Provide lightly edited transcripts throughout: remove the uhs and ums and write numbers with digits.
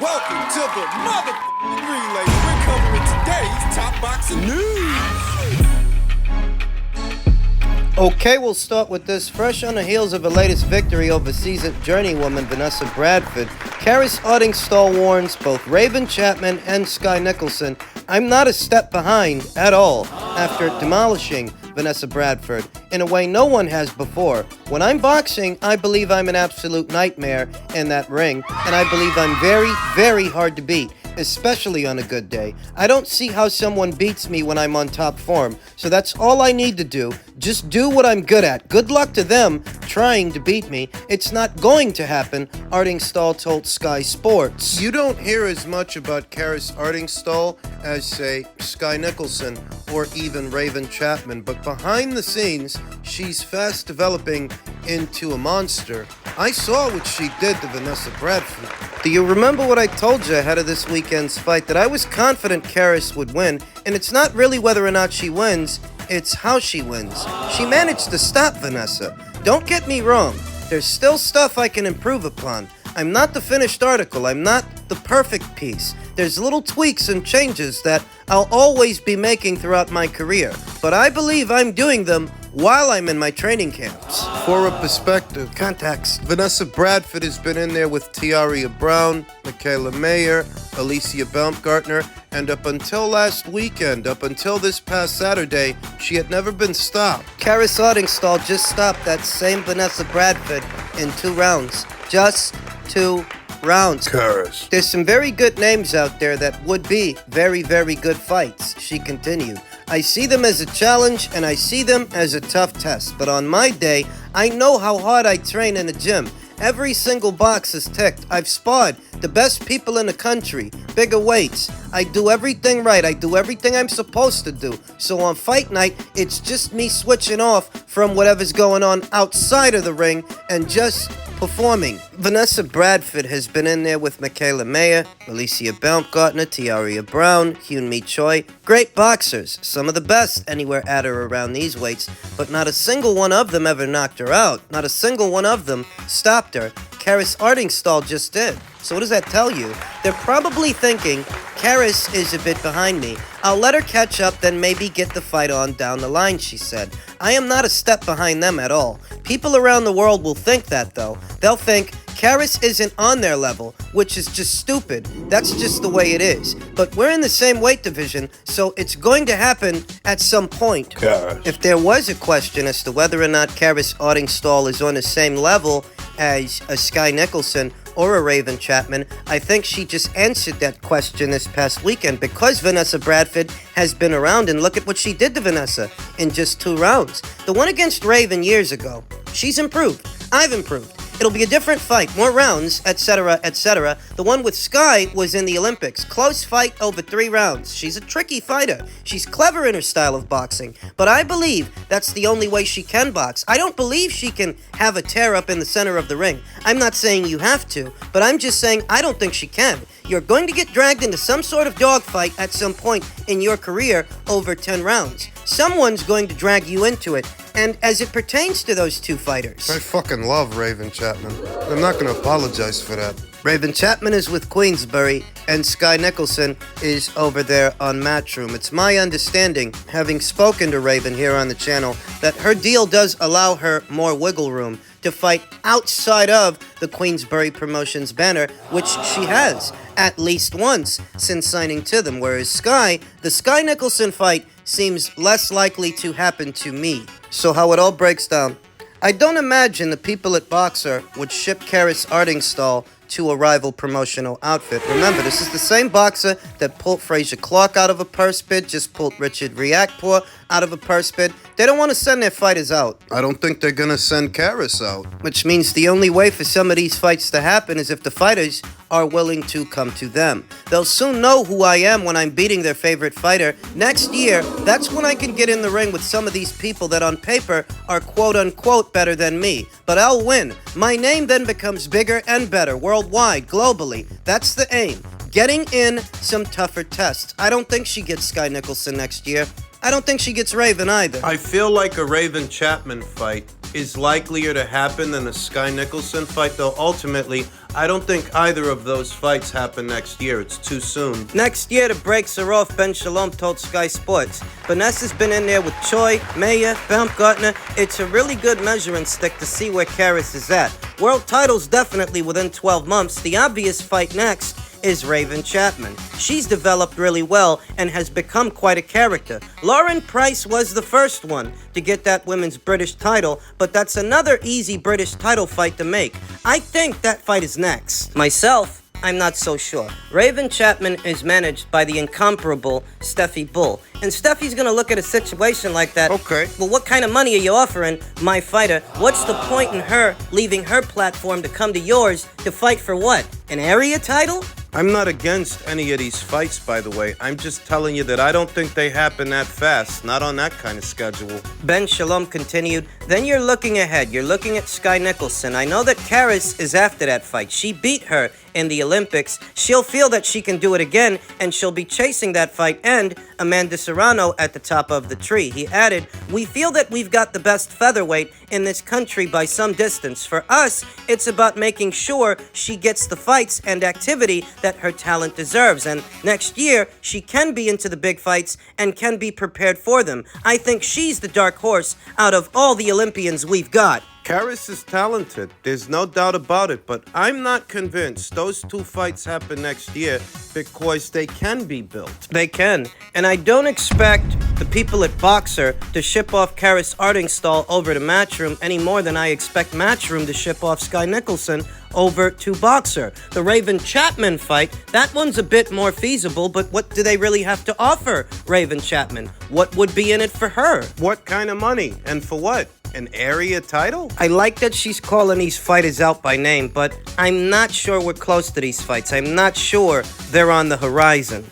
Welcome to the relay. We're covering today's top boxing news. Okay, we'll start with this. Fresh on the heels of her latest victory over seasoned journeywoman Vanessa Bradford, Artingstall warns both Raven Chapman and Sky Nicolson, "I'm not a step behind at all," after demolishing Vanessa Bradford in a way no one has before. "When I'm boxing, I believe I'm an absolute nightmare in that ring, and I believe I'm very, very hard to beat, especially on a good day. I don't see how someone beats me when I'm on top form, so that's all I need to do. Just do what I'm good at. Good luck to them trying to beat me. It's not going to happen," Artingstall told Sky Sports. You don't hear as much about Artingstall as, say, Sky Nicolson or even Raven Chapman, but behind the scenes, she's fast developing into a monster. I saw what she did to Vanessa Bradford. Do you remember what I told you ahead of this weekend's fight? That I was confident Karis would win, and it's not really whether or not she wins, it's how she wins. She managed to stop Vanessa. Don't get me wrong, there's still stuff I can improve upon. I'm not the finished article, I'm not the perfect piece. There's little tweaks and changes that I'll always be making throughout my career, but I believe I'm doing them while I'm in my training camps. For a perspective, context, Vanessa Bradford has been in there with Tiaria Brown, Michaela Mayer, Alicia Baumgartner, and up until last weekend, up until this past Saturday, she had never been stopped. Artingstall just stopped that same Vanessa Bradford in 2 rounds. Just 2 rounds. Karis. There's some very good names out there that would be very, very good fights, she continued. I see them as a challenge, and I see them as a tough test. But on my day, I know how hard I train in the gym. Every single box is ticked. I've sparred the best people in the country, bigger weights. I do everything right. I do everything I'm supposed to do. So on fight night, it's just me switching off from whatever's going on outside of the ring and just performing. Vanessa Bradford has been in there with Michaela Mayer, Alicia Baumgartner, Tiaria Brown, Hyun-Mi Choi. Great boxers, some of the best anywhere at or around these weights, but not a single one of them ever knocked her out. Not a single one of them stopped her. Artingstall just did. So what does that tell you? They're probably thinking, Karis is a bit behind me. I'll let her catch up, then maybe get the fight on down the line, she said. I am not a step behind them at all. People around the world will think that, though. They'll think Karis isn't on their level, which is just stupid. That's just the way it is. But we're in the same weight division, so it's going to happen at some point. Karis. If there was a question as to whether or not Artingstall is on the same level as a Sky Nicolson or a Raven Chapman, I think she just answered that question this past weekend because Vanessa Bradford has been around, and look at what she did to Vanessa in just 2 rounds. The one against Raven years ago, she's improved. I've improved. It'll be a different fight, more rounds, etc., etc. The one with Sky was in the Olympics. Close fight over 3 rounds. She's a tricky fighter. She's clever in her style of boxing. But I believe that's the only way she can box. I don't believe she can have a tear up in the center of the ring. I'm not saying you have to, but I'm just saying I don't think she can. You're going to get dragged into some sort of dogfight at some point in your career over 10 rounds. Someone's going to drag you into it. And as it pertains to those 2 fighters, I fucking love Raven Chapman. I'm not gonna apologize for that. Raven Chapman is with Queensbury, and Sky Nicolson is over there on Matchroom. It's my understanding, having spoken to Raven here on the channel, that her deal does allow her more wiggle room to fight outside of the Queensbury Promotions banner, which she has at least once since signing to them, whereas the Sky Nicolson fight seems less likely to happen to me. So how it all breaks down, I don't imagine the people at Boxer would ship Artingstall to a rival promotional outfit. Remember, this is the same boxer that pulled Frazier Clark out of a purse bid, just pulled Richard Riakporhe out of a purse bid. They don't want to send their fighters out. I don't think they're gonna send Karis out. Which means the only way for some of these fights to happen is if the fighters are willing to come to them. They'll soon know who I am when I'm beating their favorite fighter. Next year, that's when I can get in the ring with some of these people that on paper are quote-unquote better than me. But I'll win. My name then becomes bigger and better, worldwide, globally. That's the aim. Getting in some tougher tests. I don't think she gets Sky Nicolson next year. I don't think she gets Raven either. I feel like a Raven Chapman fight is likelier to happen than a Sky Nicholson fight, though ultimately, I don't think either of those fights happen next year. It's too soon. Next year, the breaks are off, Ben Shalom told Sky Sports. Vanessa's been in there with Choi, Maya, Baumgartner. It's a really good measuring stick to see where Karis is at. World title's definitely within 12 months. The obvious fight next is Raven Chapman. She's developed really well and has become quite a character. Lauren Price was the first one to get that women's British title, but that's another easy British title fight to make. I think that fight is next. Myself, I'm not so sure. Raven Chapman is managed by the incomparable Steffi Bull. And Steffi's gonna look at a situation like that. Okay. Well, what kind of money are you offering my fighter? What's the point in her leaving her platform to come to yours to fight for what? An area title? I'm not against any of these fights, by the way. I'm just telling you that I don't think they happen that fast. Not on that kind of schedule. Ben Shalom continued. Then you're looking ahead. You're looking at Sky Nicholson. I know that Karis is after that fight. She beat her in the Olympics. She'll feel that she can do it again, and she'll be chasing that fight and Amanda Serrano at the top of the tree. He added, we feel that we've got the best featherweight in this country by some distance. For us, it's about making sure she gets the fights and activity that her talent deserves. And next year, she can be into the big fights and can be prepared for them. I think she's the dark horse out of all the Olympians we've got. Karis is talented, there's no doubt about it, but I'm not convinced those two fights happen next year because they can be built. They can, and I don't expect the people at Boxer to ship off Karis Artingstall over to Matchroom any more than I expect Matchroom to ship off Sky Nicholson over to Boxer. The Raven Chapman fight, that one's a bit more feasible, but what do they really have to offer Raven Chapman? What would be in it for her? What kind of money? And for what? An area title? I like that she's calling these fighters out by name, but I'm not sure we're close to these fights. I'm not sure they're on the horizon.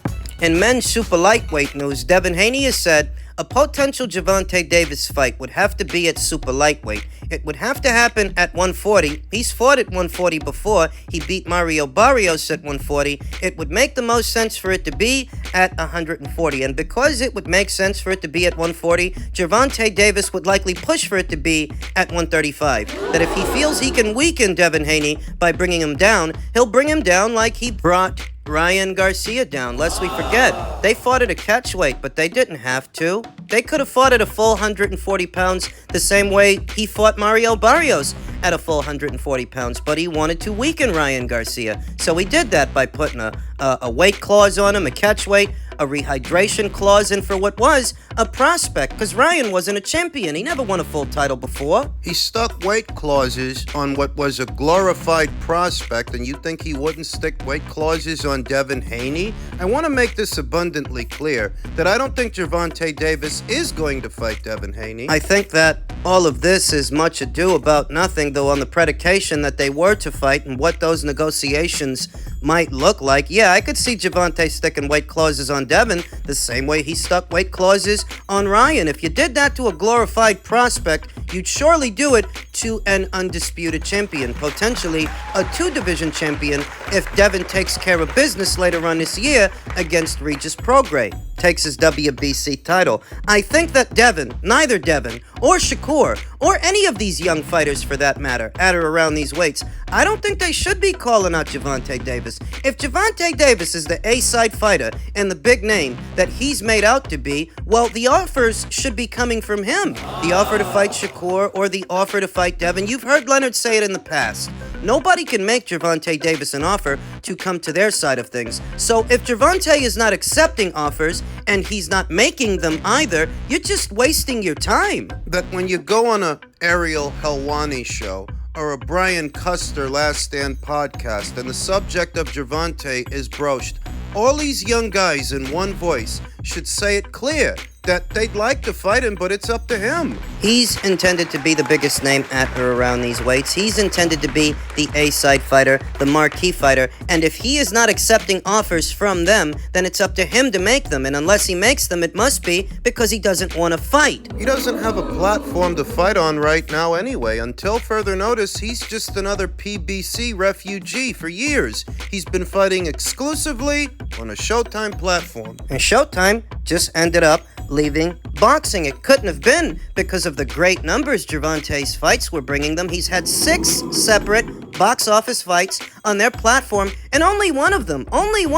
In men's super lightweight news, Devin Haney has said a potential Gervonta Davis fight would have to be at super lightweight. It would have to happen at 140. He's fought at 140 before. He beat Mario Barrios at 140. It would make the most sense for it to be at 140. And because it would make sense for it to be at 140, Gervonta Davis would likely push for it to be at 135. That if he feels he can weaken Devin Haney by bringing him down, he'll bring him down like he brought Ryan Garcia down. Lest we forget, they fought at a catchweight, but they didn't have to. They could have fought at a full 140 pounds the same way he fought Mario Barrios at a full 140 pounds, but he wanted to weaken Ryan Garcia. So he did that by putting a weight clause on him, a catchweight, a rehydration clause, and for what was a prospect, because Ryan wasn't a champion. He never won a full title before. He stuck weight clauses on what was a glorified prospect, and you think he wouldn't stick weight clauses on Devin Haney? I want to make this abundantly clear that I don't think Gervonta Davis is going to fight Devin Haney. I think that all of this is much ado about nothing, though, on the predication that they were to fight and what those negotiations might look like. Yeah, I could see Gervonta sticking weight clauses on Devin the same way he stuck weight clauses on Ryan. If you did that to a glorified prospect, you'd surely do it to an undisputed champion, potentially a two-division champion if Devin takes care of business later on this year against Regis Prograis, takes his WBC title. I think that Devin, neither Devin or Shakur, or any of these young fighters for that matter, at or around these weights, I don't think they should be calling out Gervonta Davis. If Gervonta Davis is the A-side fighter and the big name that he's made out to be, well, the offers should be coming from him. The offer to fight Shakur or the offer to fight Devin. You've heard Leonard say it in the past. Nobody can make Gervonta Davis an offer to come to their side of things. So if Gervonta is not accepting offers and he's not making them either, you're just wasting your time. That when you go on a Ariel Helwani show or a Brian Custer Last Stand podcast and the subject of Gervonta is broached, all these young guys in one voice should say it clear that they'd like to fight him, but it's up to him. He's intended to be the biggest name at or around these weights. He's intended to be the A-side fighter, the marquee fighter, and if he is not accepting offers from them, then it's up to him to make them, and unless he makes them, it must be because he doesn't want to fight. He doesn't have a platform to fight on right now anyway. Until further notice, he's just another PBC refugee for years. He's been fighting exclusively on a Showtime platform. And Showtime just ended up leaving boxing. It couldn't have been because of the great numbers Gervonta's fights were bringing them. He's had 6 separate box office fights on their platform, and only one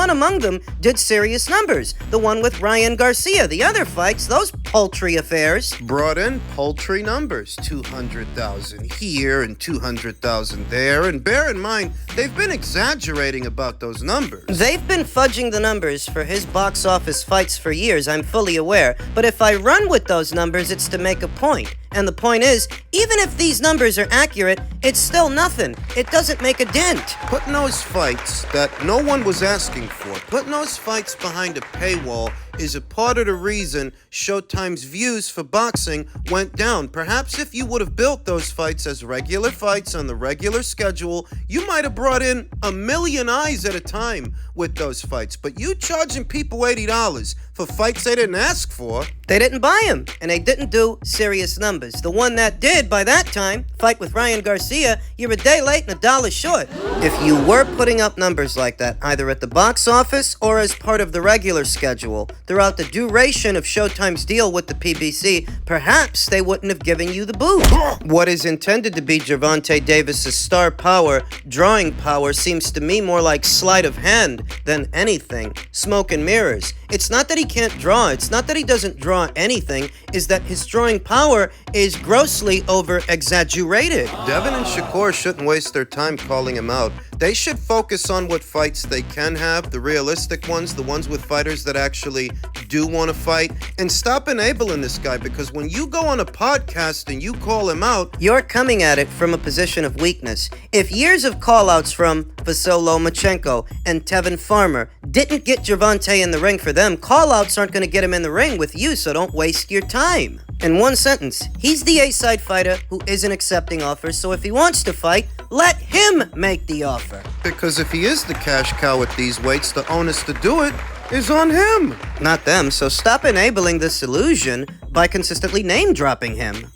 among them did serious numbers. The one with Ryan Garcia. The other fights, those paltry affairs, brought in paltry numbers, 200,000 here and 200,000 there, and bear in mind, they've been exaggerating about those numbers. They've been fudging the numbers for his box office fights for years, I'm fully aware, but if I run with those numbers, it's to make a point. And the point is, even if these numbers are accurate, it's still nothing. It doesn't make a dent. Putting those fights that no one was asking for, putting those fights behind a paywall is a part of the reason Showtime's views for boxing went down. Perhaps if you would have built those fights as regular fights on the regular schedule, you might have brought in 1 million eyes at a time with those fights. But you charging people $80 for fights they didn't ask for. They didn't buy them, and they didn't do serious numbers. The one that did, by that time, fight with Ryan Garcia, you're a day late and $1 short. If you were putting up numbers like that, either at the box office or as part of the regular schedule, throughout the duration of Showtime's deal with the PBC, perhaps they wouldn't have given you the boot. What is intended to be Gervonta Davis's star power, drawing power, seems to me more like sleight of hand than anything. Smoke and mirrors. It's not that he can't draw, it's not that he doesn't draw anything, is that his drawing power is grossly over-exaggerated. Devin and Shakur shouldn't waste their time calling him out. They should focus on what fights they can have, the realistic ones, the ones with fighters that actually do want to fight, and stop enabling this guy, because when you go on a podcast and you call him out, you're coming at it from a position of weakness. If years of call-outs from Vasyl Lomachenko and Tevin Farmer didn't get Gervonta in the ring for them, call-outs aren't going to get him in the ring with you, so don't waste your time. In one sentence, he's the A-side fighter who isn't accepting offers, so if he wants to fight, let him make the offer. Because if he is the cash cow at these weights, the onus to do it is on him. Not them, so stop enabling this illusion by consistently name-dropping him.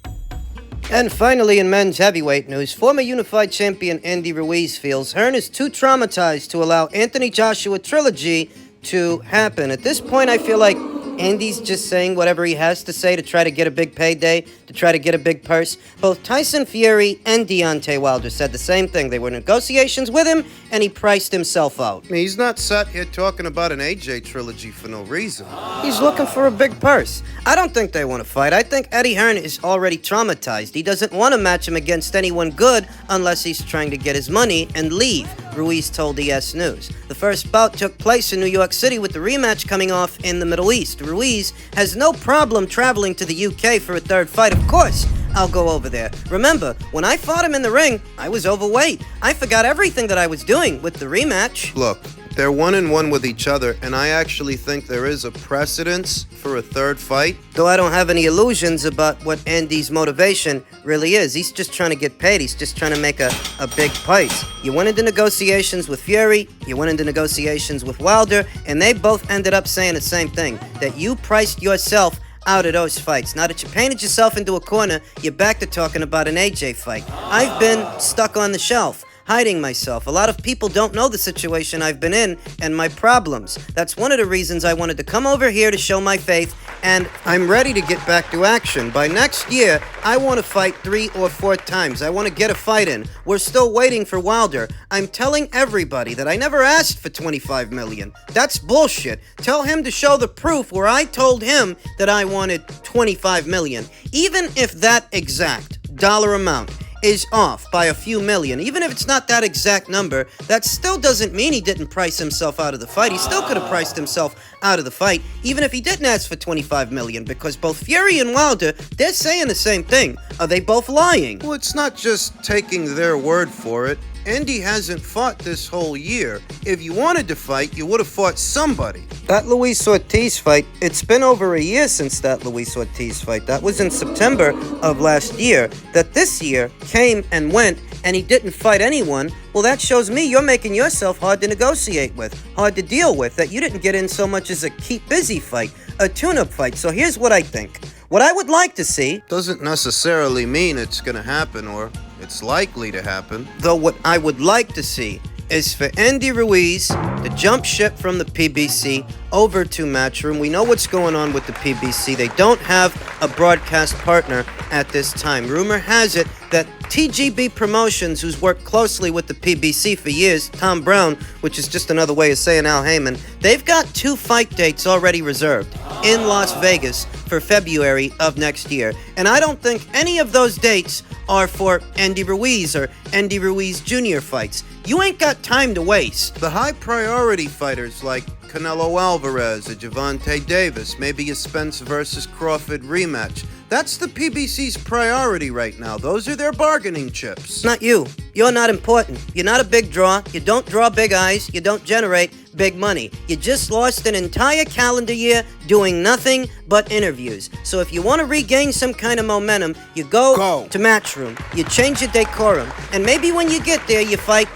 And finally, in men's heavyweight news, former unified champion Andy Ruiz feels Hearn is too traumatized to allow Anthony Joshua Trilogy to happen. At this point, I feel like Andy's just saying whatever he has to say to try to get a big payday, to try to get a big purse. Both Tyson Fury and Deontay Wilder said the same thing. They were in negotiations with him, and he priced himself out. He's not sat here talking about an AJ trilogy for no reason. He's looking for a big purse. I don't think they want to fight. I think Eddie Hearn is already traumatized. He doesn't want to match him against anyone good unless he's trying to get his money and leave, Ruiz told ES News. The first bout took place in New York City with the rematch coming off in the Middle East. Ruiz has no problem traveling to the UK for a third fight. Of course, I'll go over there. Remember, when I fought him in the ring, I was overweight. I forgot everything that I was doing with the rematch. Look, they're 1-1 with each other, and I actually think there is a precedence for a third fight. Though I don't have any illusions about what Andy's motivation really is. He's just trying to get paid. He's just trying to make a big price. You went into negotiations with Fury, you went into negotiations with Wilder, and they both ended up saying the same thing, that you priced yourself out of those fights. Now that you painted yourself into a corner, you're back to talking about an AJ fight. I've been stuck on the shelf, hiding myself. A lot of people don't know the situation I've been in and my problems. That's one of the reasons I wanted to come over here to show my faith, and I'm ready to get back to action. By next year, I want to fight 3 or 4 times. I want to get a fight in. We're still waiting for Wilder. I'm telling everybody that I never asked for $25 million. That's bullshit. Tell him to show the proof where I told him that I wanted $25 million. Even if that exact dollar amount is off by a few million, even if it's not that exact number, that still doesn't mean he didn't price himself out of the fight. He still could have priced himself out of the fight, even if he didn't ask for $25 million, because both Fury and Wilder, they're saying the same thing. Are they both lying? Well, it's not just taking their word for it. Andy hasn't fought this whole year. If you wanted to fight, you would have fought somebody. That Luis Ortiz fight, it's been over a year since that Luis Ortiz fight. That was in September of last year. That this year came and went, and he didn't fight anyone. Well, that shows me you're making yourself hard to negotiate with, hard to deal with, that you didn't get in so much as a keep busy fight, a tune-up fight. So here's what I think. What I would like to see doesn't necessarily mean it's gonna happen or it's likely to happen. Though what I would like to see is for Andy Ruiz to jump ship from the PBC over to Matchroom. We know what's going on with the PBC. They don't have a broadcast partner at this time. Rumor has it that TGB Promotions, who's worked closely with the PBC for years, Tom Brown, which is just another way of saying Al Heyman, they've got 2 fight dates already reserved in Las Vegas for February of next year. And I don't think any of those dates are for Andy Ruiz or Andy Ruiz Jr. fights. You ain't got time to waste. The high priority fighters like Canelo Alvarez or Gervonta Davis, maybe a Spence versus Crawford rematch. That's the PBC's priority right now. Those are their bargaining chips. Not you. You're not important. You're not a big draw. You don't draw big eyes. You don't generate big money. You just lost an entire calendar year doing nothing but interviews. So if you want to regain some kind of momentum, you go to Matchroom. You change your decorum. And maybe when you get there, you fight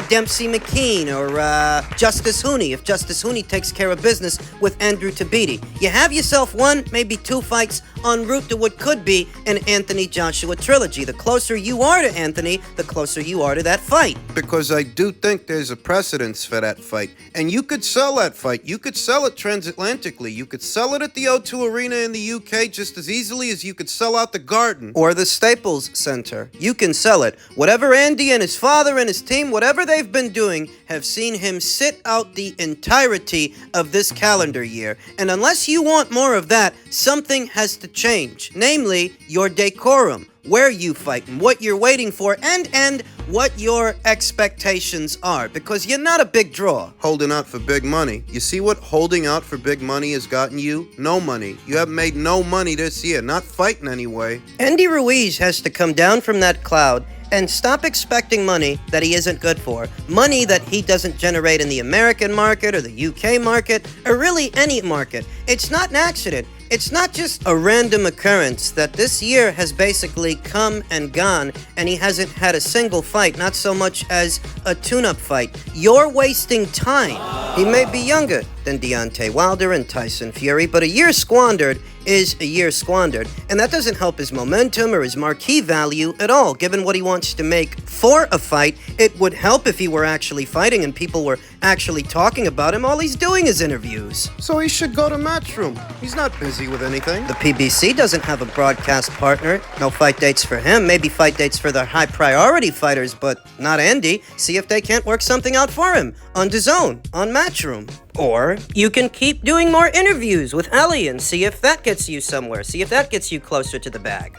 Dempsey McKean or Justice Haney, if Justice Haney takes care of business with Andrew Tabiti. You have yourself 1, maybe 2 fights en route to what could be an Anthony Joshua trilogy. The closer you are to Anthony, the closer you are to that fight. Because I do think there's a precedence for that fight. And you could sell that fight. You could sell it transatlantically. You could sell it at the O2 Arena in the UK just as easily as you could sell out the Garden. Or the Staples Center. You can sell it. Whatever Andy and his father and his team, whatever they've been doing, have seen him sit out the entirety of this calendar year. And unless you want more of that, something has to change. Namely, your decorum. Where you fight and what you're waiting for and what your expectations are, because you're not a big draw. Holding out for big money. You see what holding out for big money has gotten you? No money. You have made no money this year, not fighting anyway. Andy Ruiz has to come down from that cloud and stop expecting money that he isn't good for. Money that he doesn't generate in the American market or the UK market or really any market. It's not an accident. It's not just a random occurrence that this year has basically come and gone and he hasn't had a single fight, not so much as a tune-up fight. You're wasting time. He may be younger than Deontay Wilder and Tyson Fury, but a year squandered is a year squandered, and that doesn't help his momentum or his marquee value at all. Given what he wants to make for a fight, it would help if he were actually fighting and people were actually talking about him. All he's doing is interviews. So he should go to Matchroom. He's not busy with anything. The PBC doesn't have a broadcast partner. No fight dates for him. Maybe fight dates for the high priority fighters, but not Andy. See if they can't work something out for him on DAZN, on Matchroom. Or you can keep doing more interviews with Ellie and see if that gets you somewhere. See if that gets you closer to the bag.